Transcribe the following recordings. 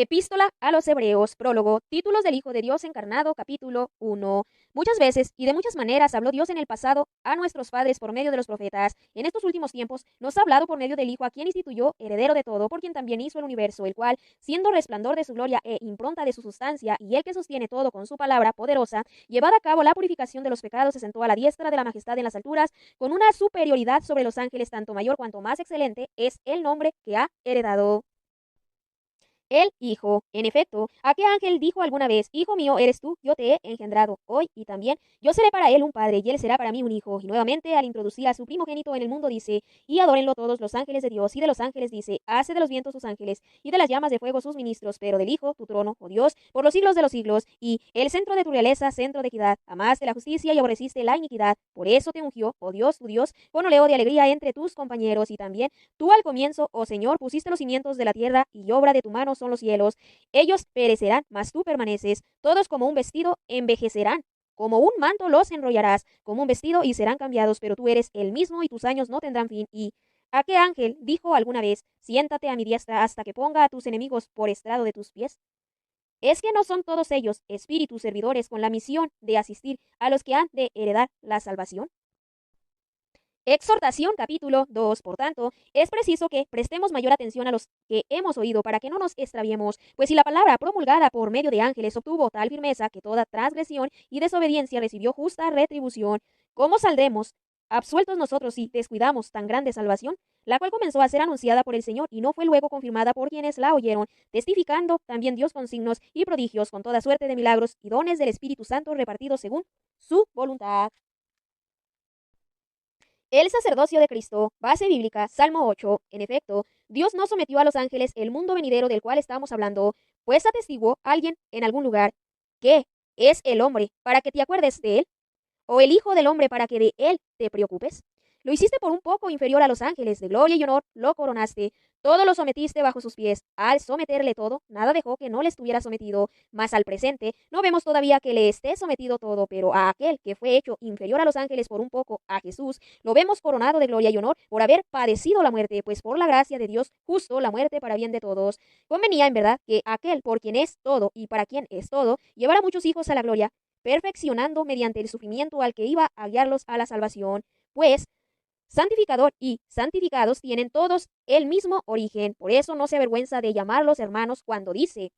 Epístola a los Hebreos, prólogo, títulos del Hijo de Dios encarnado, capítulo 1. Muchas veces y de muchas maneras habló Dios en el pasado a nuestros padres por medio de los profetas. En estos últimos tiempos nos ha hablado por medio del Hijo, a quien instituyó, heredero de todo, por quien también hizo el universo, el cual, siendo resplandor de su gloria e impronta de su sustancia, y el que sostiene todo con su palabra poderosa, llevada a cabo la purificación de los pecados, se sentó a la diestra de la majestad en las alturas, con una superioridad sobre los ángeles, tanto mayor cuanto más excelente es el nombre que ha heredado. El Hijo. En efecto, ¿a qué ángel dijo alguna vez: Hijo mío eres tú, yo te he engendrado hoy? Y también, yo seré para él un padre, y él será para mí un hijo. Y nuevamente, al introducir a su primogénito en el mundo, dice: y adórenlo todos los ángeles de Dios. Y de los ángeles dice: hace de los vientos sus ángeles, y de las llamas de fuego sus ministros. Pero del Hijo, tu trono, oh Dios, por los siglos de los siglos, y el centro de tu realeza, centro de equidad. Amaste la justicia y aborreciste la iniquidad. Por eso te ungió, oh Dios, tu Dios, con oleo de alegría entre tus compañeros. Y también, tú al comienzo, oh Señor, pusiste los cimientos de la tierra, y obra de tu mano son los cielos. Ellos perecerán, mas tú permaneces. Todos como un vestido envejecerán. Como un manto los enrollarás, como un vestido, y serán cambiados, pero tú eres el mismo y tus años no tendrán fin. ¿Y a qué ángel dijo alguna vez: siéntate a mi diestra hasta que ponga a tus enemigos por estrado de tus pies? ¿Es que no son todos ellos espíritus servidores con la misión de asistir a los que han de heredar la salvación? Exhortación, capítulo 2. Por tanto, es preciso que prestemos mayor atención a los que hemos oído, para que no nos extraviemos, pues si la palabra promulgada por medio de ángeles obtuvo tal firmeza que toda transgresión y desobediencia recibió justa retribución, ¿cómo saldremos absueltos nosotros si descuidamos tan grande salvación, la cual comenzó a ser anunciada por el Señor y no fue luego confirmada por quienes la oyeron, testificando también Dios con signos y prodigios, con toda suerte de milagros y dones del Espíritu Santo repartidos según su voluntad? El sacerdocio de Cristo, base bíblica, Salmo 8. En efecto, Dios no sometió a los ángeles el mundo venidero del cual estamos hablando, pues atestiguó alguien en algún lugar: ¿qué es el hombre para que te acuerdes de él? ¿O el hijo del hombre para que de él te preocupes? Lo hiciste por un poco inferior a los ángeles, de gloria y honor lo coronaste, todo lo sometiste bajo sus pies. Al someterle todo, nada dejó que no le estuviera sometido, mas al presente no vemos todavía que le esté sometido todo, pero a aquel que fue hecho inferior a los ángeles por un poco, a Jesús, lo vemos coronado de gloria y honor por haber padecido la muerte, pues por la gracia de Dios justo la muerte para bien de todos. Convenía en verdad que aquel por quien es todo y para quien es todo, llevara muchos hijos a la gloria, perfeccionando mediante el sufrimiento al que iba a guiarlos a la salvación, pues santificador y santificados tienen todos el mismo origen. Por eso no se avergüenza de llamarlos hermanos cuando dice: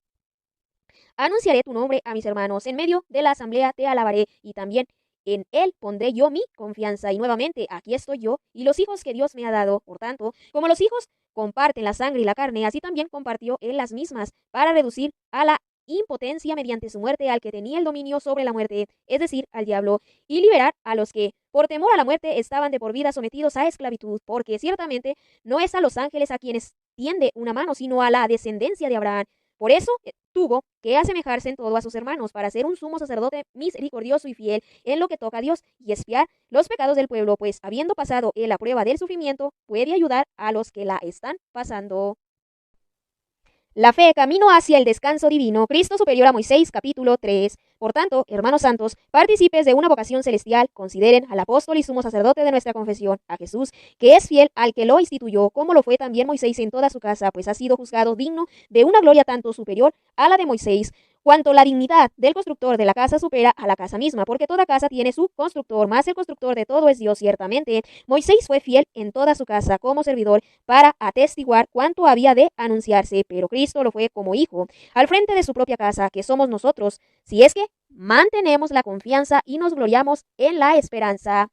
anunciaré tu nombre a mis hermanos, en medio de la asamblea te alabaré, y también en él pondré yo mi confianza. Y nuevamente, aquí estoy yo y los hijos que Dios me ha dado. Por tanto, como los hijos comparten la sangre y la carne, así también compartió él las mismas, para reducir a la impotencia mediante su muerte al que tenía el dominio sobre la muerte, es decir, al diablo, y liberar a los que, por temor a la muerte, estaban de por vida sometidos a esclavitud, porque ciertamente no es a los ángeles a quienes tiende una mano, sino a la descendencia de Abraham. Por eso tuvo que asemejarse en todo a sus hermanos, para ser un sumo sacerdote misericordioso y fiel en lo que toca a Dios, y expiar los pecados del pueblo, pues habiendo pasado él la prueba del sufrimiento, puede ayudar a los que la están pasando. La fe, camino hacia el descanso divino. Cristo superior a Moisés, capítulo 3. Por tanto, hermanos santos, partícipes de una vocación celestial, consideren al apóstol y sumo sacerdote de nuestra confesión, a Jesús, que es fiel al que lo instituyó, como lo fue también Moisés en toda su casa, pues ha sido juzgado digno de una gloria tanto superior a la de Moisés, cuanto la dignidad del constructor de la casa supera a la casa misma, porque toda casa tiene su constructor, más el constructor de todo es Dios. Ciertamente, Moisés fue fiel en toda su casa como servidor para atestiguar cuánto había de anunciarse, pero Cristo lo fue como hijo, al frente de su propia casa, que somos nosotros, si es que mantenemos la confianza y nos gloriamos en la esperanza.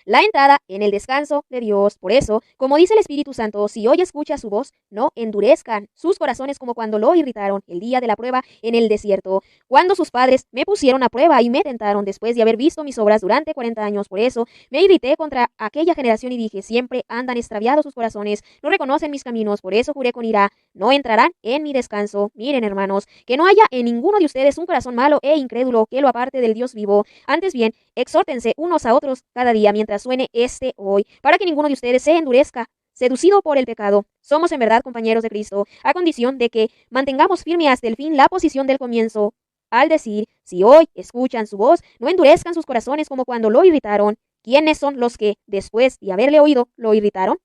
La entrada en el descanso de Dios. Por eso, como dice el Espíritu Santo, si hoy escucha su voz, no endurezcan sus corazones como cuando lo irritaron el día de la prueba en el desierto, cuando sus padres me pusieron a prueba y me tentaron después de haber visto mis obras durante 40 años. Por eso me irrité contra aquella generación y dije: siempre andan extraviados sus corazones, no reconocen mis caminos. Por eso juré con ira: no entrarán en mi descanso. Miren, hermanos, que no haya en ninguno de ustedes un corazón malo e incrédulo que lo aparte del Dios vivo. Antes bien, exhórtense unos a otros cada día mientras suene este hoy, para que ninguno de ustedes se endurezca, seducido por el pecado. Somos en verdad compañeros de Cristo, a condición de que mantengamos firme hasta el fin la posición del comienzo. Al decir: si hoy escuchan su voz, no endurezcan sus corazones como cuando lo irritaron. ¿Quiénes son los que, después de haberle oído, lo irritaron?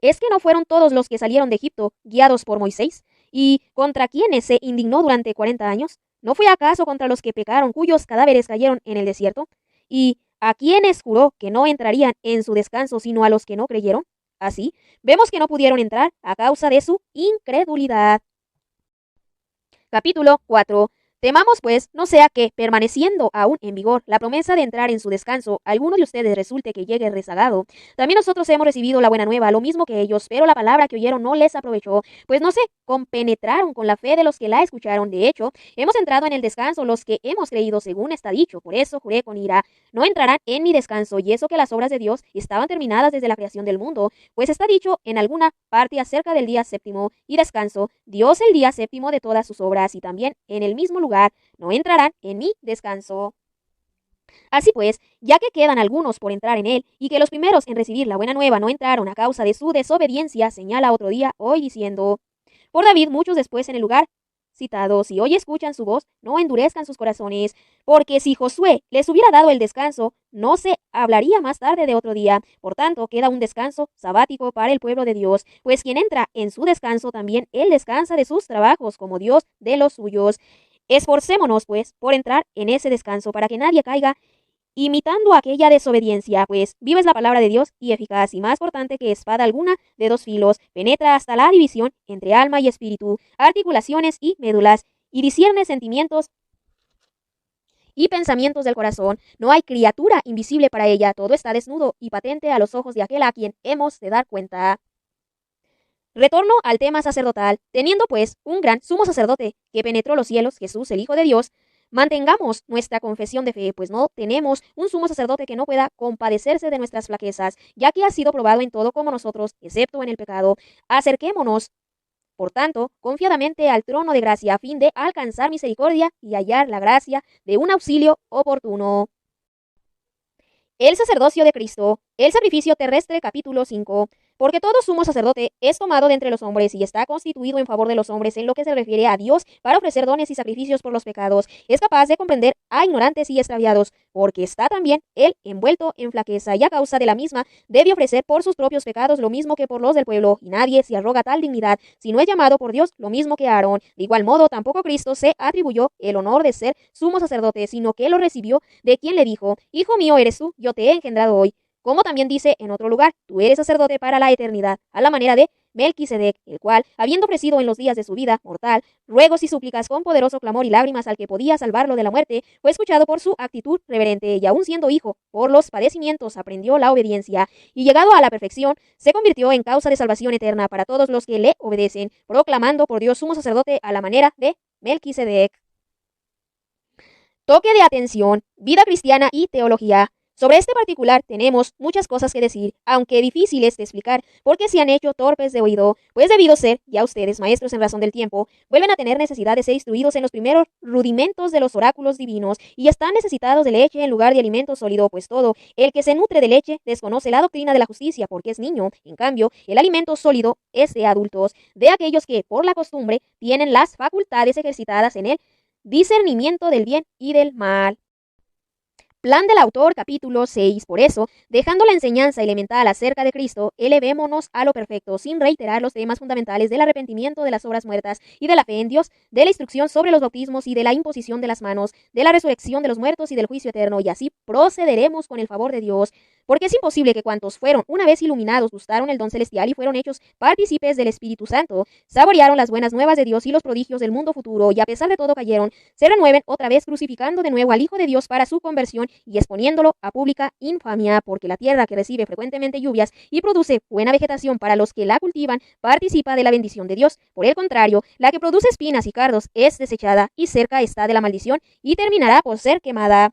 ¿Es que no fueron todos los que salieron de Egipto guiados por Moisés? ¿Y contra quienes se indignó durante 40 años? ¿No fue acaso contra los que pecaron, cuyos cadáveres cayeron en el desierto? ¿Y a quienes juró que no entrarían en su descanso, sino a los que no creyeron? Así, vemos que no pudieron entrar a causa de su incredulidad. Capítulo 4. Temamos pues, no sea que, permaneciendo aún en vigor la promesa de entrar en su descanso, alguno de ustedes resulte que llegue rezagado. También nosotros hemos recibido la buena nueva, lo mismo que ellos, pero la palabra que oyeron no les aprovechó, pues no se compenetraron con la fe de los que la escucharon. De hecho, hemos entrado en el descanso los que hemos creído, según está dicho. Por eso juré con ira, no entrarán en mi descanso, y eso que las obras de Dios estaban terminadas desde la creación del mundo, pues está dicho en alguna parte acerca del día séptimo y descanso, Dios el día séptimo de todas sus obras, y también en el mismo lugar no entrarán en mi descanso. Así pues, ya que quedan algunos por entrar en él, y que los primeros en recibir la buena nueva no entraron a causa de su desobediencia, señala otro día hoy diciendo, por David muchos después en el lugar citado, si hoy escuchan su voz, no endurezcan sus corazones, porque si Josué les hubiera dado el descanso, no se hablaría más tarde de otro día. Por tanto, queda un descanso sabático para el pueblo de Dios, pues quien entra en su descanso también él descansa de sus trabajos, como Dios de los suyos. Esforcémonos, pues, por entrar en ese descanso, para que nadie caiga imitando aquella desobediencia, pues viva es la palabra de Dios y eficaz y más cortante que espada alguna de dos filos, penetra hasta la división entre alma y espíritu, articulaciones y médulas, y discierne sentimientos y pensamientos del corazón. No hay criatura invisible para ella, todo está desnudo y patente a los ojos de aquel a quien hemos de dar cuenta. Retorno al tema sacerdotal. Teniendo pues un gran sumo sacerdote que penetró los cielos, Jesús, el Hijo de Dios, mantengamos nuestra confesión de fe, pues no tenemos un sumo sacerdote que no pueda compadecerse de nuestras flaquezas, ya que ha sido probado en todo como nosotros, excepto en el pecado. Acerquémonos, por tanto, confiadamente al trono de gracia, a fin de alcanzar misericordia y hallar la gracia de un auxilio oportuno. El sacerdocio de Cristo, el sacrificio terrestre, capítulo 5. Porque todo sumo sacerdote es tomado de entre los hombres y está constituido en favor de los hombres en lo que se refiere a Dios para ofrecer dones y sacrificios por los pecados. Es capaz de comprender a ignorantes y extraviados, porque está también él envuelto en flaqueza y a causa de la misma debe ofrecer por sus propios pecados lo mismo que por los del pueblo, y nadie se arroga tal dignidad si no es llamado por Dios lo mismo que Aarón. De igual modo, tampoco Cristo se atribuyó el honor de ser sumo sacerdote, sino que lo recibió de quien le dijo, Hijo mío eres tú, yo te he engendrado hoy. Como también dice en otro lugar, tú eres sacerdote para la eternidad, a la manera de Melquisedec, el cual, habiendo ofrecido en los días de su vida mortal ruegos y súplicas con poderoso clamor y lágrimas al que podía salvarlo de la muerte, fue escuchado por su actitud reverente, y aun siendo hijo, por los padecimientos aprendió la obediencia, y llegado a la perfección, se convirtió en causa de salvación eterna para todos los que le obedecen, proclamando por Dios sumo sacerdote a la manera de Melquisedec. Toque de atención, vida cristiana y teología. Sobre este particular tenemos muchas cosas que decir, aunque difíciles de explicar, porque se han hecho torpes de oído, pues debido ser, ya ustedes, maestros en razón del tiempo, vuelven a tener necesidad de ser instruidos en los primeros rudimentos de los oráculos divinos, y están necesitados de leche en lugar de alimento sólido, pues todo el que se nutre de leche desconoce la doctrina de la justicia, porque es niño. En cambio, el alimento sólido es de adultos, de aquellos que, por la costumbre, tienen las facultades ejercitadas en el discernimiento del bien y del mal. Plan del autor, capítulo 6. Por eso, dejando la enseñanza elemental acerca de Cristo, elevémonos a lo perfecto, sin reiterar los temas fundamentales del arrepentimiento de las obras muertas y de la fe en Dios, de la instrucción sobre los bautismos y de la imposición de las manos, de la resurrección de los muertos y del juicio eterno, y así procederemos con el favor de Dios. Porque es imposible que cuantos fueron una vez iluminados gustaron el don celestial y fueron hechos partícipes del Espíritu Santo, saborearon las buenas nuevas de Dios y los prodigios del mundo futuro, y a pesar de todo cayeron, se renueven otra vez crucificando de nuevo al Hijo de Dios para su conversión y exponiéndolo a pública infamia, porque la tierra que recibe frecuentemente lluvias y produce buena vegetación para los que la cultivan, participa de la bendición de Dios. Por el contrario, la que produce espinas y cardos es desechada y cerca está de la maldición y terminará por ser quemada.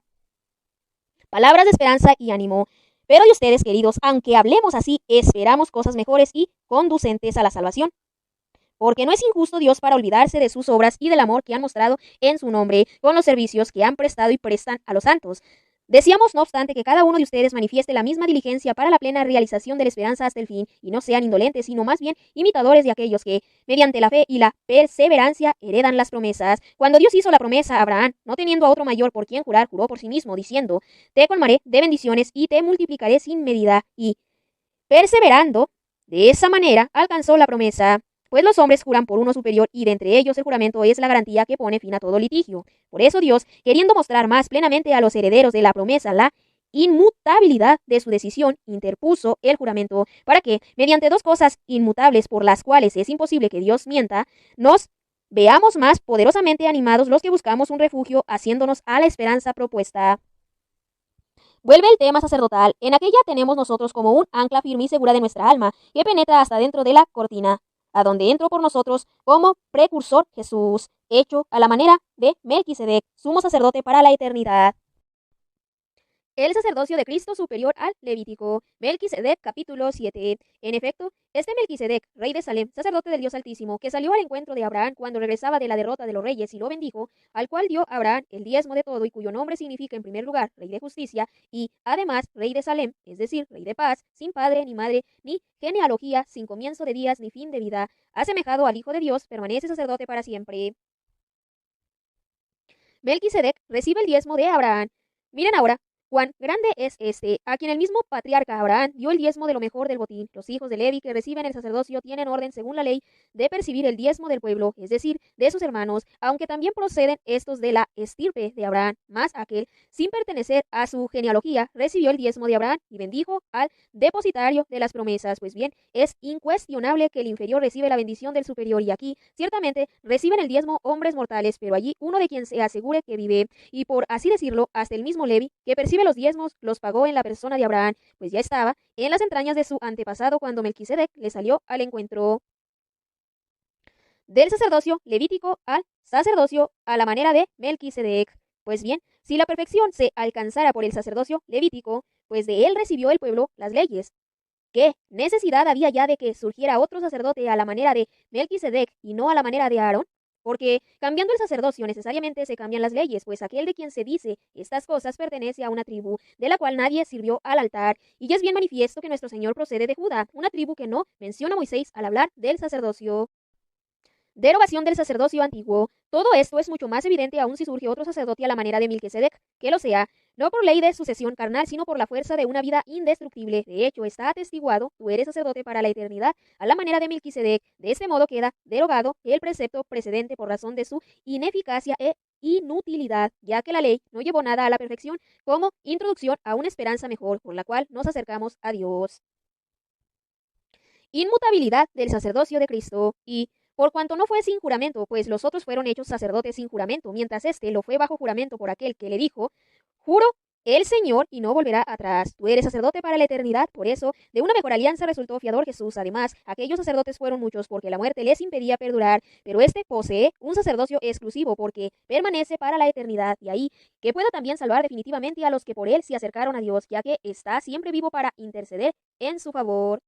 Palabras de esperanza y ánimo. Pero de ustedes, queridos, aunque hablemos así, esperamos cosas mejores y conducentes a la salvación. Porque no es injusto Dios para olvidarse de sus obras y del amor que han mostrado en su nombre, con los servicios que han prestado y prestan a los santos. Deseamos, no obstante, que cada uno de ustedes manifieste la misma diligencia para la plena realización de la esperanza hasta el fin, y no sean indolentes, sino más bien imitadores de aquellos que, mediante la fe y la perseverancia, heredan las promesas. Cuando Dios hizo la promesa a Abraham, no teniendo a otro mayor por quien jurar, juró por sí mismo, diciendo, te colmaré de bendiciones y te multiplicaré sin medida, y perseverando, De esa manera alcanzó la promesa, pues los hombres juran por uno superior y de entre ellos el juramento es la garantía que pone fin a todo litigio. Por eso Dios, queriendo mostrar más plenamente a los herederos de la promesa la inmutabilidad de su decisión, interpuso el juramento para que, mediante dos cosas inmutables por las cuales es imposible que Dios mienta, nos veamos más poderosamente animados los que buscamos un refugio haciéndonos a la esperanza propuesta. Vuelve el tema sacerdotal. En aquella tenemos nosotros como un ancla firme y segura de nuestra alma, que penetra hasta dentro de la cortina, a donde entró por nosotros como precursor Jesús, hecho a la manera de Melquisedec, sumo sacerdote para la eternidad. El sacerdocio de Cristo superior al Levítico. Melquisedec, capítulo 7. En efecto, este Melquisedec, rey de Salem, sacerdote del Dios Altísimo, que salió al encuentro de Abraham cuando regresaba de la derrota de los reyes y lo bendijo, al cual dio Abraham el diezmo de todo y cuyo nombre significa en primer lugar rey de justicia y además rey de Salem, es decir, rey de paz, sin padre ni madre, ni genealogía, sin comienzo de días ni fin de vida, asemejado al Hijo de Dios, permanece sacerdote para siempre. Melquisedec recibe el diezmo de Abraham. Miren ahora cuán grande es este, a quien el mismo patriarca Abraham dio el diezmo de lo mejor del botín. Los hijos de Levi que reciben el sacerdocio tienen orden según la ley de percibir el diezmo del pueblo, es decir, de sus hermanos, aunque también proceden estos de la estirpe de Abraham, más aquel, sin pertenecer a su genealogía, recibió el diezmo de Abraham y bendijo al depositario de las promesas. Pues bien, es incuestionable que el inferior recibe la bendición del superior y aquí, ciertamente, reciben el diezmo hombres mortales, pero allí uno de quien se asegure que vive, y por así decirlo, hasta el mismo Levi, que percibe los diezmos, los pagó en la persona de Abraham, pues ya estaba en las entrañas de su antepasado cuando Melquisedec le salió al encuentro. Del sacerdocio levítico al sacerdocio a la manera de Melquisedec. Pues bien, si la perfección se alcanzara por el sacerdocio levítico, pues de él recibió el pueblo las leyes. ¿Qué necesidad había ya de que surgiera otro sacerdote a la manera de Melquisedec y no a la manera de Aarón? Porque cambiando el sacerdocio necesariamente se cambian las leyes, pues aquel de quien se dice estas cosas pertenece a una tribu, de la cual nadie sirvió al altar, y ya es bien manifiesto que nuestro Señor procede de Judá, una tribu que no menciona a Moisés al hablar del sacerdocio. Derogación del sacerdocio antiguo. Todo esto es mucho más evidente aún si surge otro sacerdote a la manera de Melquisedec, que lo sea, no por ley de sucesión carnal, sino por la fuerza de una vida indestructible. De hecho, está atestiguado, tú eres sacerdote para la eternidad, a la manera de Melquisedec. De este modo queda derogado el precepto precedente por razón de su ineficacia e inutilidad, ya que la ley no llevó nada a la perfección como introducción a una esperanza mejor, por la cual nos acercamos a Dios. Inmutabilidad del sacerdocio de Cristo. Y por cuanto no fue sin juramento, pues los otros fueron hechos sacerdotes sin juramento, mientras éste lo fue bajo juramento por aquel que le dijo, juro el Señor y no volverá atrás. Tú eres sacerdote para la eternidad, por eso de una mejor alianza resultó fiador Jesús. Además, aquellos sacerdotes fueron muchos porque la muerte les impedía perdurar, pero este posee un sacerdocio exclusivo porque permanece para la eternidad, y ahí que pueda también salvar definitivamente a los que por él se acercaron a Dios, ya que está siempre vivo para interceder en su favor.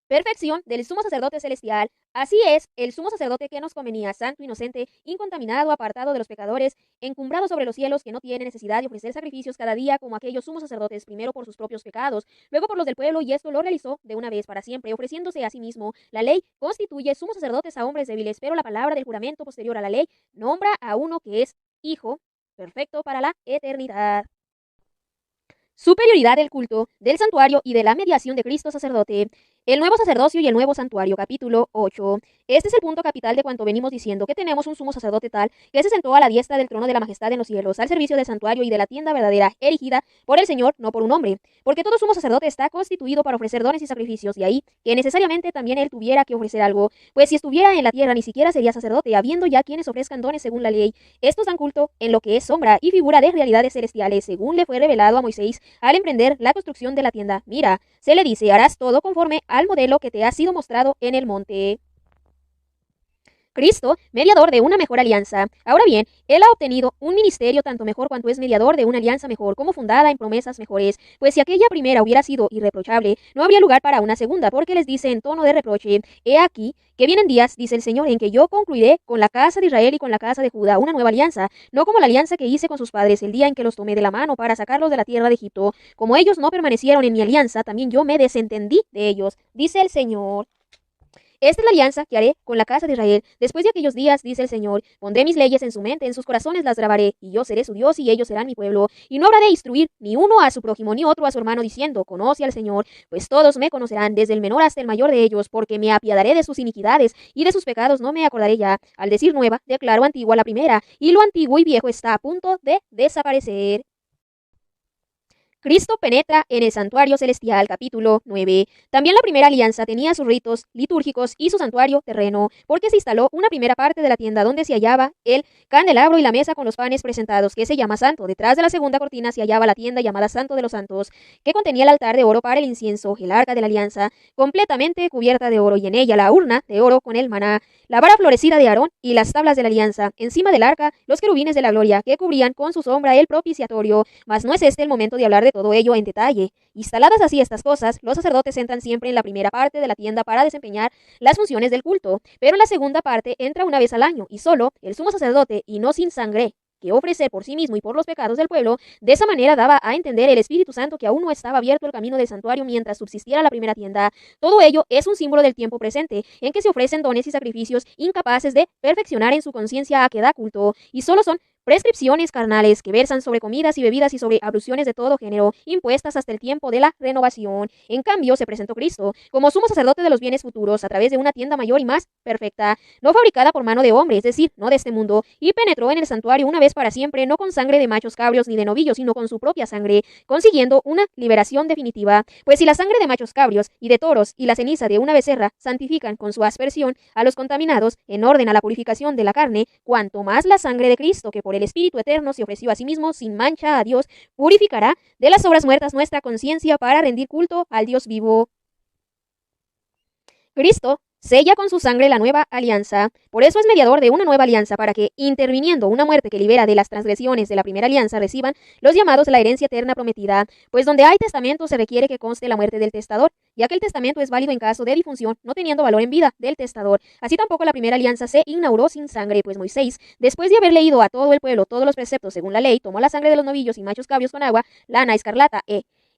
Perfección del sumo sacerdote celestial. Así es, el sumo sacerdote que nos convenía, santo, inocente, incontaminado, apartado de los pecadores, encumbrado sobre los cielos, que no tiene necesidad de ofrecer sacrificios cada día como aquellos sumos sacerdotes, primero por sus propios pecados, luego por los del pueblo, y esto lo realizó de una vez para siempre, ofreciéndose a sí mismo. La ley constituye sumos sacerdotes a hombres débiles, pero la palabra del juramento posterior a la ley nombra a uno que es hijo, perfecto para la eternidad. Superioridad del culto, del santuario y de la mediación de Cristo sacerdote. El nuevo sacerdocio y el nuevo santuario, capítulo 8. Este es el punto capital de cuanto venimos diciendo, que tenemos un sumo sacerdote tal, que se sentó a la diestra del trono de la majestad en los cielos, al servicio del santuario y de la tienda verdadera, erigida por el Señor, no por un hombre. Porque todo sumo sacerdote está constituido para ofrecer dones y sacrificios, y ahí que necesariamente también él tuviera que ofrecer algo, pues si estuviera en la tierra ni siquiera sería sacerdote, habiendo ya quienes ofrezcan dones según la ley. Estos dan culto en lo que es sombra y figura de realidades celestiales, según le fue revelado a Moisés al emprender la construcción de la tienda. Mira, se le dice, harás todo conforme al modelo que te ha sido mostrado en el monte. Cristo, mediador de una mejor alianza. Ahora bien, él ha obtenido un ministerio tanto mejor cuanto es mediador de una alianza mejor, como fundada en promesas mejores, pues si aquella primera hubiera sido irreprochable, no habría lugar para una segunda, porque les dice en tono de reproche, he aquí que vienen días, dice el Señor, en que yo concluiré con la casa de Israel y con la casa de Judá una nueva alianza, no como la alianza que hice con sus padres el día en que los tomé de la mano para sacarlos de la tierra de Egipto. Como ellos no permanecieron en mi alianza, también yo me desentendí de ellos, dice el Señor. Esta es la alianza que haré con la casa de Israel. Después de aquellos días, dice el Señor, pondré mis leyes en su mente, en sus corazones las grabaré, y yo seré su Dios y ellos serán mi pueblo. Y no habrá de instruir ni uno a su prójimo ni otro a su hermano diciendo, conoce al Señor, pues todos me conocerán, desde el menor hasta el mayor de ellos, porque me apiadaré de sus iniquidades y de sus pecados no me acordaré ya. Al decir nueva, declaro antigua la primera, y lo antiguo y viejo está a punto de desaparecer. Cristo penetra en el santuario celestial, capítulo 9. También la primera alianza tenía sus ritos litúrgicos y su santuario terreno, porque se instaló una primera parte de la tienda donde se hallaba el candelabro y la mesa con los panes presentados, que se llama santo. Detrás de la segunda cortina se hallaba la tienda llamada Santo de los Santos, que contenía el altar de oro para el incienso, el arca de la alianza, completamente cubierta de oro, y en ella la urna de oro con el maná, la vara florecida de Aarón y las tablas de la alianza. Encima del arca, los querubines de la gloria, que cubrían con su sombra el propiciatorio. Mas no es este el momento de hablar de todo ello en detalle. Instaladas así estas cosas, los sacerdotes entran siempre en la primera parte de la tienda para desempeñar las funciones del culto, pero en la segunda parte entra una vez al año, y solo el sumo sacerdote, y no sin sangre, que ofrecer por sí mismo y por los pecados del pueblo. De esa manera daba a entender el Espíritu Santo que aún no estaba abierto el camino del santuario mientras subsistiera la primera tienda. Todo ello es un símbolo del tiempo presente, en que se ofrecen dones y sacrificios incapaces de perfeccionar en su conciencia a que da culto, y solo son prescripciones carnales que versan sobre comidas y bebidas y sobre abluciones de todo género, impuestas hasta el tiempo de la renovación. En cambio, se presentó Cristo como sumo sacerdote de los bienes futuros a través de una tienda mayor y más perfecta, no fabricada por mano de hombre, es decir, no de este mundo, y penetró en el santuario una vez para siempre, no con sangre de machos cabríos ni de novillos, sino con su propia sangre, consiguiendo una liberación definitiva. Pues si la sangre de machos cabríos y de toros y la ceniza de una becerra santifican con su aspersión a los contaminados en orden a la purificación de la carne, cuanto más la sangre de Cristo, que por el Espíritu Eterno se ofreció a sí mismo sin mancha a Dios, purificará de las obras muertas nuestra conciencia para rendir culto al Dios vivo. Cristo sella con su sangre la nueva alianza. Por eso es mediador de una nueva alianza, para que, interviniendo una muerte que libera de las transgresiones de la primera alianza, reciban los llamados la herencia eterna prometida. Pues donde hay testamento se requiere que conste la muerte del testador, ya que el testamento es válido en caso de difunción, no teniendo valor en vida del testador. Así tampoco la primera alianza se inauguró sin sangre, pues Moisés, después de haber leído a todo el pueblo todos los preceptos según la ley, tomó la sangre de los novillos y machos cabríos con agua, lana, escarlata,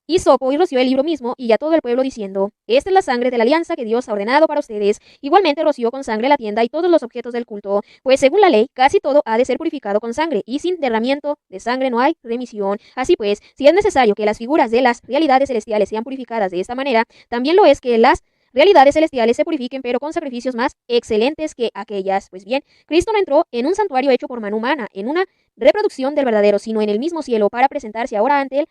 hisopo, y roció el libro mismo y a todo el pueblo diciendo, esta es la sangre de la alianza que Dios ha ordenado para ustedes. Igualmente roció con sangre la tienda y todos los objetos del culto, pues según la ley casi todo ha de ser purificado con sangre, y sin derramamiento de sangre no hay remisión. Así pues, si es necesario que las figuras de las realidades celestiales sean purificadas de esta manera, también lo es que las realidades celestiales se purifiquen, pero con sacrificios más excelentes que aquellas. Pues bien, Cristo no entró en un santuario hecho por mano humana, en una reproducción del verdadero, sino en el mismo cielo, para presentarse ahora ante él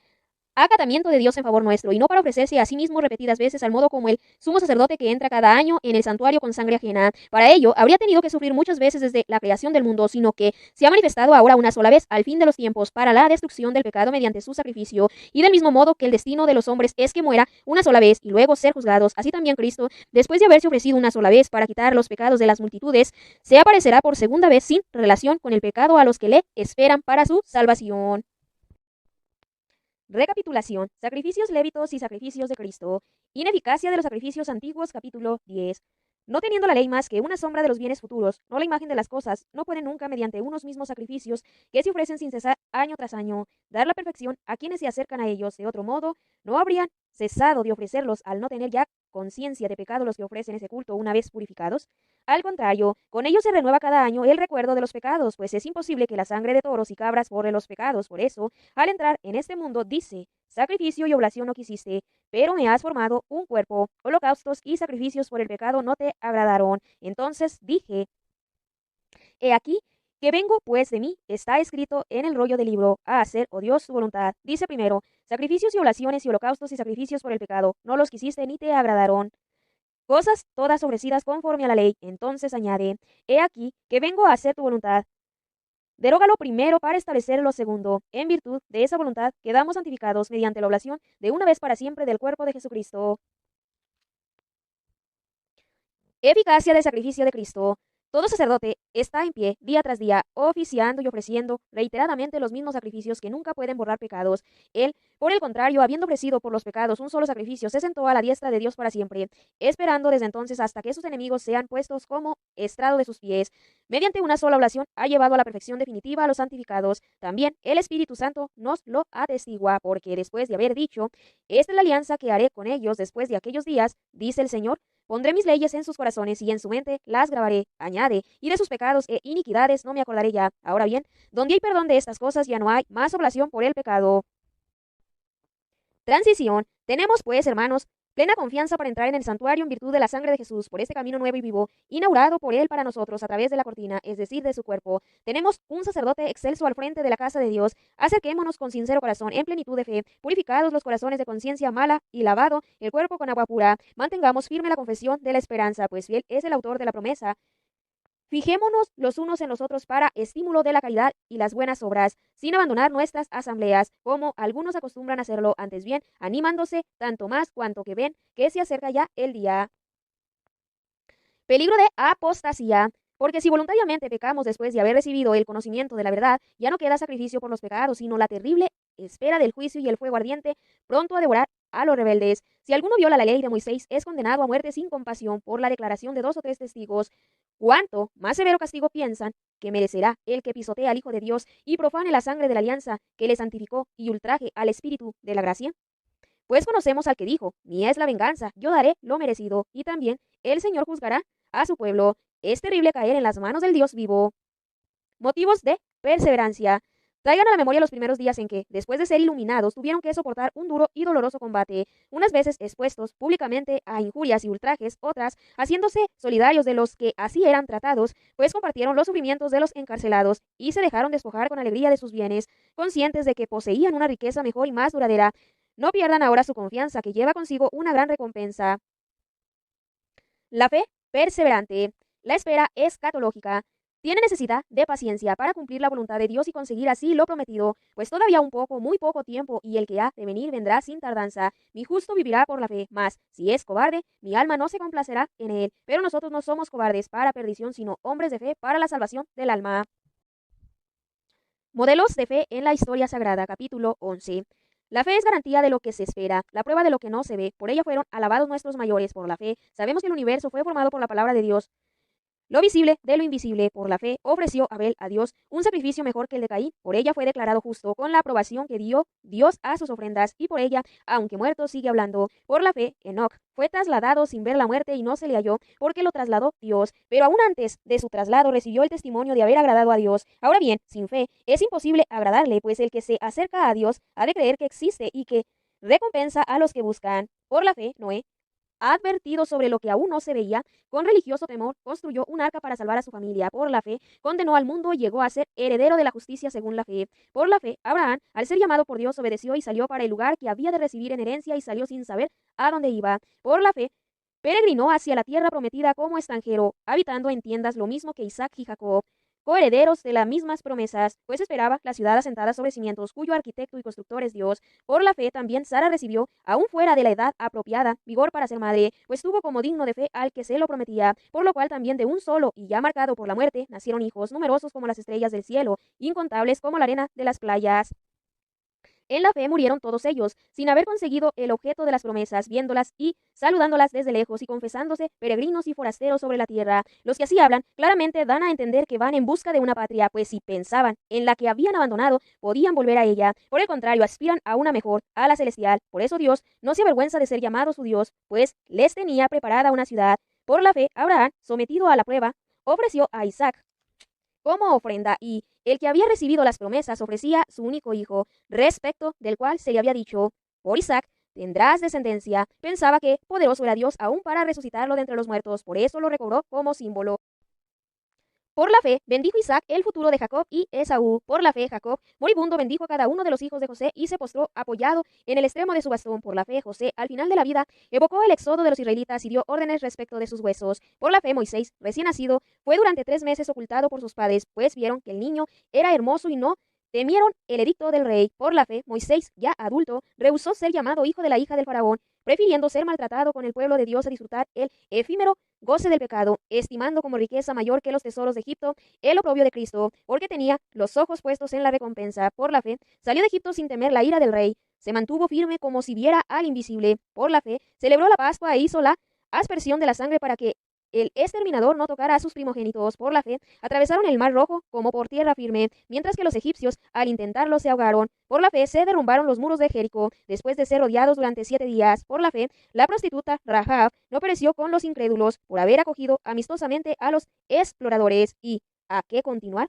acatamiento de Dios en favor nuestro, y no para ofrecerse a sí mismo repetidas veces, al modo como el sumo sacerdote que entra cada año en el santuario con sangre ajena. Para ello, habría tenido que sufrir muchas veces desde la creación del mundo, sino que se ha manifestado ahora una sola vez, al fin de los tiempos, para la destrucción del pecado mediante su sacrificio. Y del mismo modo que el destino de los hombres es que muera una sola vez y luego ser juzgados, así también Cristo, después de haberse ofrecido una sola vez para quitar los pecados de las multitudes, se aparecerá por segunda vez sin relación con el pecado a los que le esperan para su salvación. Recapitulación. Sacrificios lévitos y sacrificios de Cristo. Ineficacia de los sacrificios antiguos, capítulo 10. No teniendo la ley más que una sombra de los bienes futuros, no la imagen de las cosas, no pueden nunca, mediante unos mismos sacrificios que se ofrecen sin cesar año tras año, dar la perfección a quienes se acercan a ellos. De otro modo, no habrían cesado de ofrecerlos al no tener ya conciencia de pecado los que ofrecen ese culto una vez purificados. Al contrario, con ellos se renueva cada año el recuerdo de los pecados, pues es imposible que la sangre de toros y cabras borre los pecados. Por eso, al entrar en este mundo, dice, sacrificio y oblación no quisiste, pero me has formado un cuerpo, holocaustos y sacrificios por el pecado no te agradaron. Entonces dije, he aquí que vengo pues de mí, está escrito en el rollo del libro, a hacer, oh Dios, tu voluntad. Dice primero, sacrificios y oblaciones y holocaustos y sacrificios por el pecado, no los quisiste ni te agradaron. Cosas todas ofrecidas conforme a la ley. Entonces añade, he aquí que vengo a hacer tu voluntad. Derógalo primero para establecer lo segundo. En virtud de esa voluntad quedamos santificados mediante la oblación de una vez para siempre del cuerpo de Jesucristo. Eficacia del sacrificio de Cristo. Todo sacerdote está en pie día tras día, oficiando y ofreciendo reiteradamente los mismos sacrificios que nunca pueden borrar pecados. Él, por el contrario, habiendo ofrecido por los pecados un solo sacrificio, se sentó a la diestra de Dios para siempre, esperando desde entonces hasta que sus enemigos sean puestos como estrado de sus pies. Mediante una sola oblación ha llevado a la perfección definitiva a los santificados. También el Espíritu Santo nos lo atestigua, porque después de haber dicho, esta es la alianza que haré con ellos después de aquellos días, dice el Señor, Pondré mis leyes en sus corazones y en su mente las grabaré. Añade, y de sus pecados e iniquidades no me acordaré ya. Ahora bien, donde hay perdón de estas cosas ya no hay más oblación por el pecado. Transición. Tenemos pues, hermanos, plena confianza para entrar en el santuario en virtud de la sangre de Jesús, por este camino nuevo y vivo, inaugurado por Él para nosotros a través de la cortina, es decir, de su cuerpo. Tenemos un sacerdote excelso al frente de la casa de Dios. Acerquémonos con sincero corazón, en plenitud de fe, purificados los corazones de conciencia mala y lavado el cuerpo con agua pura. Mantengamos firme la confesión de la esperanza, pues fiel es el autor de la promesa. Fijémonos los unos en los otros para estímulo de la caridad y las buenas obras, sin abandonar nuestras asambleas, como algunos acostumbran hacerlo, antes bien, animándose tanto más cuanto que ven que se acerca ya el día. Peligro de apostasía. Porque si voluntariamente pecamos después de haber recibido el conocimiento de la verdad, ya no queda sacrificio por los pecados, sino la terrible espera del juicio y el fuego ardiente, pronto a devorar a los rebeldes. Si alguno viola la ley de Moisés, es condenado a muerte sin compasión por la declaración de 2 o 3 testigos. ¿Cuánto más severo castigo piensan que merecerá el que pisotea al Hijo de Dios y profane la sangre de la alianza que le santificó y ultraje al Espíritu de la gracia? Pues conocemos al que dijo, mía es la venganza, yo daré lo merecido, y también el Señor juzgará a su pueblo. Es terrible caer en las manos del Dios vivo. Motivos de perseverancia. Traigan a la memoria los primeros días en que, después de ser iluminados, tuvieron que soportar un duro y doloroso combate, unas veces expuestos públicamente a injurias y ultrajes, otras haciéndose solidarios de los que así eran tratados, pues compartieron los sufrimientos de los encarcelados y se dejaron despojar con alegría de sus bienes, conscientes de que poseían una riqueza mejor y más duradera. No pierdan ahora su confianza, que lleva consigo una gran recompensa. La fe perseverante. La espera escatológica. Tiene necesidad de paciencia para cumplir la voluntad de Dios y conseguir así lo prometido, pues todavía un poco, muy poco tiempo, y el que ha de venir vendrá sin tardanza. Mi justo vivirá por la fe, mas si es cobarde, mi alma no se complacerá en él. Pero nosotros no somos cobardes para perdición, sino hombres de fe para la salvación del alma. Modelos de fe en la historia sagrada, capítulo 11. La fe es garantía de lo que se espera, la prueba de lo que no se ve. Por ella fueron alabados nuestros mayores. Por la fe sabemos que el universo fue formado por la palabra de Dios. Lo visible de lo invisible. Por la fe ofreció Abel a Dios un sacrificio mejor que el de Caín. Por ella fue declarado justo con la aprobación que dio Dios a sus ofrendas, y por ella, aunque muerto, sigue hablando. Por la fe, Enoc fue trasladado sin ver la muerte y no se le halló, porque lo trasladó Dios. Pero aún antes de su traslado recibió el testimonio de haber agradado a Dios. Ahora bien, sin fe es imposible agradarle, pues el que se acerca a Dios ha de creer que existe y que recompensa a los que buscan. Por la fe, Noé, advertido sobre lo que aún no se veía, con religioso temor construyó un arca para salvar a su familia. Por la fe, condenó al mundo y llegó a ser heredero de la justicia según la fe. Por la fe, Abraham, al ser llamado por Dios, obedeció y salió para el lugar que había de recibir en herencia y salió sin saber a dónde iba. Por la fe, peregrinó hacia la tierra prometida como extranjero, habitando en tiendas lo mismo que Isaac y Jacob, coherederos de las mismas promesas, pues esperaba la ciudad asentada sobre cimientos, cuyo arquitecto y constructor es Dios. Por la fe también Sara recibió, aún fuera de la edad apropiada, vigor para ser madre, pues tuvo como digno de fe al que se lo prometía, por lo cual también de un solo y ya marcado por la muerte nacieron hijos, numerosos como las estrellas del cielo, incontables como la arena de las playas. En la fe murieron todos ellos, sin haber conseguido el objeto de las promesas, viéndolas y saludándolas desde lejos y confesándose peregrinos y forasteros sobre la tierra. Los que así hablan claramente dan a entender que van en busca de una patria, pues si pensaban en la que habían abandonado, podían volver a ella. Por el contrario, aspiran a una mejor, a la celestial. Por eso Dios no se avergüenza de ser llamado su Dios, pues les tenía preparada una ciudad. Por la fe, Abraham, sometido a la prueba, ofreció a Isaac como ofrenda, y el que había recibido las promesas ofrecía su único hijo, respecto del cual se le había dicho, por Isaac tendrás descendencia. Pensaba que poderoso era Dios aún para resucitarlo de entre los muertos, por eso lo recobró como símbolo. Por la fe, bendijo Isaac el futuro de Jacob y Esaú. Por la fe, Jacob, moribundo, bendijo a cada uno de los hijos de José y se postró apoyado en el extremo de su bastón. Por la fe, José, al final de la vida, evocó el éxodo de los israelitas y dio órdenes respecto de sus huesos. Por la fe, Moisés, recién nacido, fue durante 3 meses ocultado por sus padres, pues vieron que el niño era hermoso y no temieron el edicto del rey. Por la fe, Moisés, ya adulto, rehusó ser llamado hijo de la hija del faraón, prefiriendo ser maltratado con el pueblo de Dios a disfrutar el efímero goce del pecado, estimando como riqueza mayor que los tesoros de Egipto el oprobio de Cristo, porque tenía los ojos puestos en la recompensa. Por la fe, salió de Egipto sin temer la ira del rey, se mantuvo firme como si viera al invisible. Por la fe, celebró la Pascua e hizo la aspersión de la sangre para que el exterminador no tocara a sus primogénitos. Por la fe, atravesaron el mar Rojo como por tierra firme, mientras que los egipcios, al intentarlo, se ahogaron. Por la fe, se derrumbaron los muros de Jericó, después de ser rodeados durante 7 días. Por la fe, la prostituta Rahab no pereció con los incrédulos por haber acogido amistosamente a los exploradores. ¿Y a qué continuar?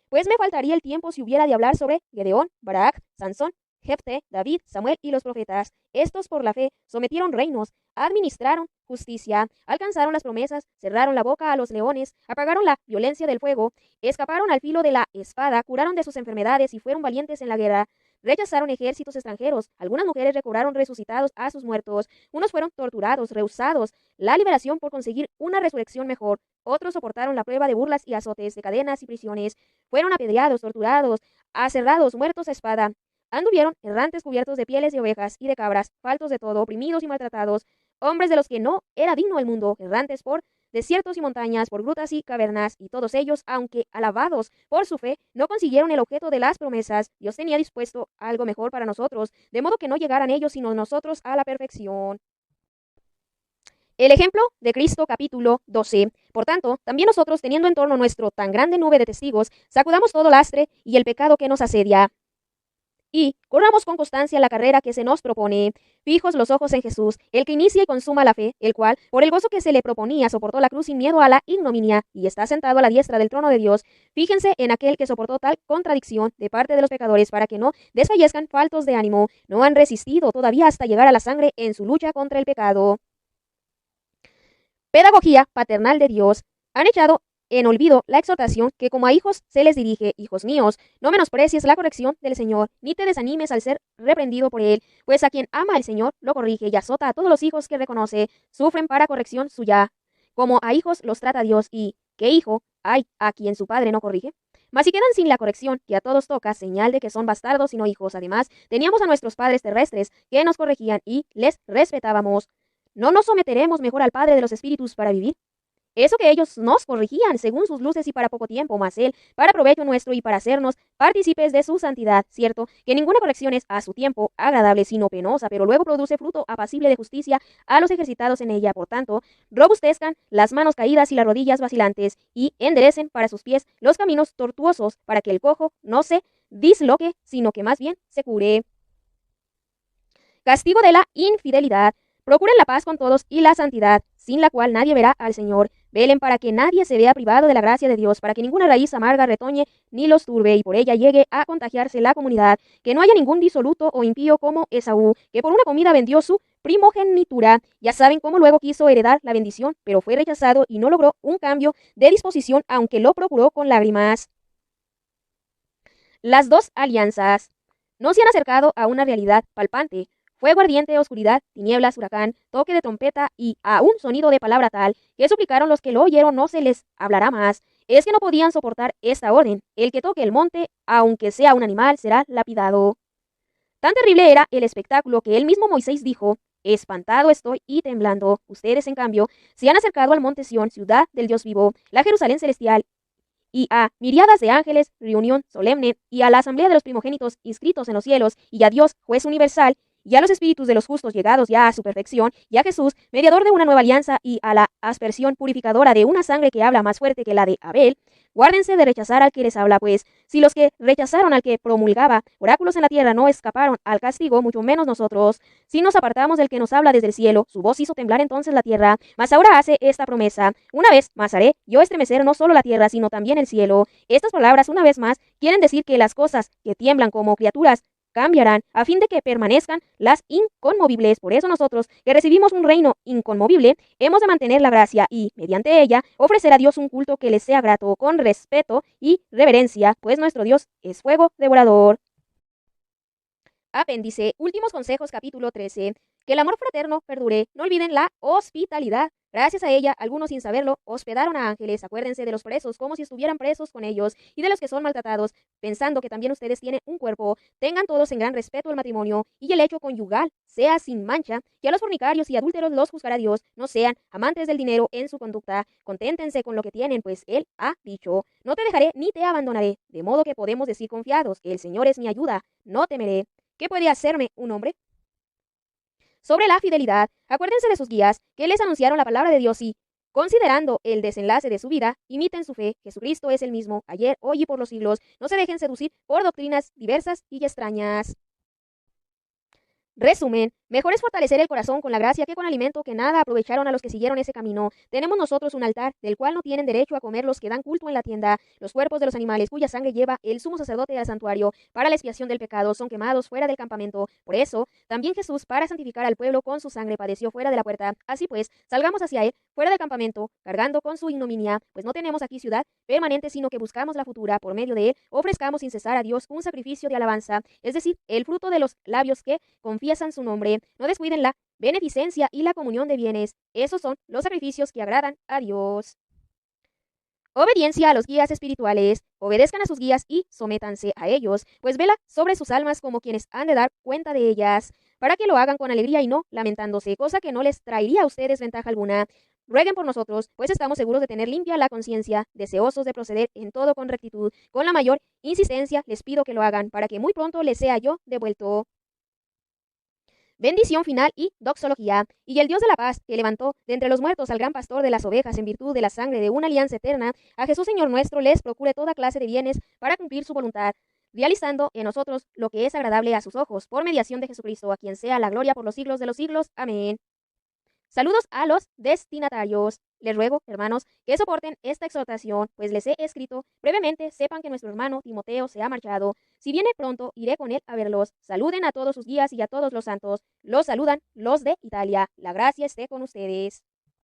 Pues me faltaría el tiempo si hubiera de hablar sobre Gedeón, Barak, Sansón, Jefté, David, Samuel y los profetas. Estos por la fe sometieron reinos, administraron justicia, alcanzaron las promesas, cerraron la boca a los leones, apagaron la violencia del fuego, escaparon al filo de la espada, curaron de sus enfermedades y fueron valientes en la guerra. Rechazaron ejércitos extranjeros, algunas mujeres recobraron resucitados a sus muertos, unos fueron torturados, rehusados la liberación por conseguir una resurrección mejor, otros soportaron la prueba de burlas y azotes, de cadenas y prisiones, fueron apedreados, torturados, aserrados, muertos a espada. Anduvieron errantes cubiertos de pieles de ovejas y de cabras, faltos de todo, oprimidos y maltratados, hombres de los que no era digno el mundo, errantes por desiertos y montañas, por grutas y cavernas, y todos ellos, aunque alabados por su fe, no consiguieron el objeto de las promesas. Dios tenía dispuesto algo mejor para nosotros, de modo que no llegaran ellos sino nosotros a la perfección. El ejemplo de Cristo, capítulo 12. Por tanto, también nosotros, teniendo en torno nuestro tan grande nube de testigos, sacudamos todo lastre y el pecado que nos asedia, y corramos con constancia la carrera que se nos propone, fijos los ojos en Jesús, el que inicia y consuma la fe, el cual, por el gozo que se le proponía, soportó la cruz sin miedo a la ignominia, y está sentado a la diestra del trono de Dios. Fíjense en aquel que soportó tal contradicción de parte de los pecadores, para que no desfallezcan faltos de ánimo. No han resistido todavía hasta llegar a la sangre en su lucha contra el pecado. Pedagogía paternal de Dios. Han echado en olvido la exhortación que como a hijos se les dirige: hijos míos, no menosprecies la corrección del Señor, ni te desanimes al ser reprendido por él, pues a quien ama el Señor lo corrige y azota a todos los hijos que reconoce, sufren para corrección suya. Como a hijos los trata Dios, y ¿qué hijo hay a quien su padre no corrige? Mas si quedan sin la corrección que a todos toca, señal de que son bastardos y no hijos. Además, teníamos a nuestros padres terrestres que nos corregían y les respetábamos. ¿No nos someteremos mejor al Padre de los Espíritus para vivir? Eso que ellos nos corrigían según sus luces y para poco tiempo, mas él para provecho nuestro y para hacernos partícipes de su santidad. Cierto que ninguna corrección es a su tiempo agradable, sino penosa, pero luego produce fruto apacible de justicia a los ejercitados en ella. Por tanto, robustezcan las manos caídas y las rodillas vacilantes, y enderecen para sus pies los caminos tortuosos, para que el cojo no se disloque, sino que más bien se cure. Castigo de la infidelidad. Procuren la paz con todos y la santidad, sin la cual nadie verá al Señor. Velen para que nadie se vea privado de la gracia de Dios, para que ninguna raíz amarga retoñe ni los turbe, y por ella llegue a contagiarse la comunidad. Que no haya ningún disoluto o impío como Esaú, que por una comida vendió su primogenitura. Ya saben cómo luego quiso heredar la bendición, pero fue rechazado y no logró un cambio de disposición, aunque lo procuró con lágrimas. Las dos alianzas no se han acercado a una realidad palpante. Fuego ardiente, oscuridad, tinieblas, huracán, toque de trompeta y a un sonido de palabra tal que suplicaron los que lo oyeron no se les hablará más. Es que no podían soportar esta orden. El que toque el monte, aunque sea un animal, será lapidado. Tan terrible era el espectáculo que el mismo Moisés dijo: espantado estoy y temblando. Ustedes, en cambio, se han acercado al monte Sión, ciudad del Dios vivo, la Jerusalén celestial, y a miríadas de ángeles, reunión solemne, y a la asamblea de los primogénitos inscritos en los cielos, y a Dios, juez universal, y a los espíritus de los justos llegados ya a su perfección, y a Jesús, mediador de una nueva alianza, y a la aspersión purificadora de una sangre que habla más fuerte que la de Abel. Guárdense de rechazar al que les habla, pues si los que rechazaron al que promulgaba oráculos en la tierra no escaparon al castigo, mucho menos nosotros. Si nos apartamos del que nos habla desde el cielo, su voz hizo temblar entonces la tierra, mas ahora hace esta promesa: una vez más haré yo estremecer no solo la tierra, sino también el cielo. Estas palabras, una vez más, quieren decir que las cosas que tiemblan como criaturas cambiarán, a fin de que permanezcan las inconmovibles. Por eso nosotros, que recibimos un reino inconmovible, hemos de mantener la gracia y, mediante ella, ofrecer a Dios un culto que les sea grato, con respeto y reverencia, pues nuestro Dios es fuego devorador. Apéndice, Últimos Consejos, capítulo 13. Que el amor fraterno perdure. No olviden la hospitalidad. Gracias a ella, algunos sin saberlo, hospedaron a ángeles. Acuérdense de los presos como si estuvieran presos con ellos, y de los que son maltratados, pensando que también ustedes tienen un cuerpo. Tengan todos en gran respeto el matrimonio y el hecho conyugal sea sin mancha, que a los fornicarios y adúlteros los juzgará Dios. No sean amantes del dinero en su conducta. Conténtense con lo que tienen, pues Él ha dicho: no te dejaré ni te abandonaré. De modo que podemos decir confiados: el Señor es mi ayuda, no temeré. ¿Qué puede hacerme un hombre? Sobre la fidelidad, acuérdense de sus guías, que les anunciaron la palabra de Dios, y Considerando el desenlace de su vida, imiten su fe. Jesucristo es el mismo, ayer, hoy y por los siglos. No se dejen seducir por doctrinas diversas y extrañas. Resumen, mejor es fortalecer el corazón con la gracia que con alimento, que nada aprovecharon a los que siguieron ese camino. Tenemos nosotros un altar, del cual no tienen derecho a comer los que dan culto en la tienda. Los cuerpos de los animales cuya sangre lleva el sumo sacerdote al santuario para la expiación del pecado son quemados fuera del campamento. Por eso, también Jesús, para santificar al pueblo con su sangre, padeció fuera de la puerta. Así pues, salgamos hacia él, fuera del campamento, cargando con su ignominia, pues no tenemos aquí ciudad permanente, sino que buscamos la futura. Por medio de él, ofrezcamos sin cesar a Dios un sacrificio de alabanza, es decir, el fruto de los labios que confiesan su nombre. No descuiden la beneficencia y la comunión de bienes. Esos son los sacrificios que agradan a Dios. Obediencia a los guías espirituales. Obedezcan a sus guías y sométanse a ellos, pues vela sobre sus almas como quienes han de dar cuenta de ellas, para que lo hagan con alegría y no lamentándose, cosa que no les traería a ustedes ventaja alguna. Rueguen por nosotros, pues estamos seguros de tener limpia la conciencia, deseosos de proceder en todo con rectitud. Con la mayor insistencia les pido que lo hagan, para que muy pronto les sea yo devuelto. Bendición final y doxología. Y el Dios de la paz, que levantó de entre los muertos al gran pastor de las ovejas en virtud de la sangre de una alianza eterna, a Jesús Señor nuestro les procure toda clase de bienes para cumplir su voluntad, realizando en nosotros lo que es agradable a sus ojos, por mediación de Jesucristo, a quien sea la gloria por los siglos de los siglos. Amén. Saludos a los destinatarios. Les ruego, hermanos, que soporten esta exhortación, pues les he escrito brevemente. Sepan que nuestro hermano Timoteo se ha marchado. Si viene pronto, iré con él a verlos. Saluden a todos sus guías y a todos los santos. Los saludan los de Italia. La gracia esté con ustedes.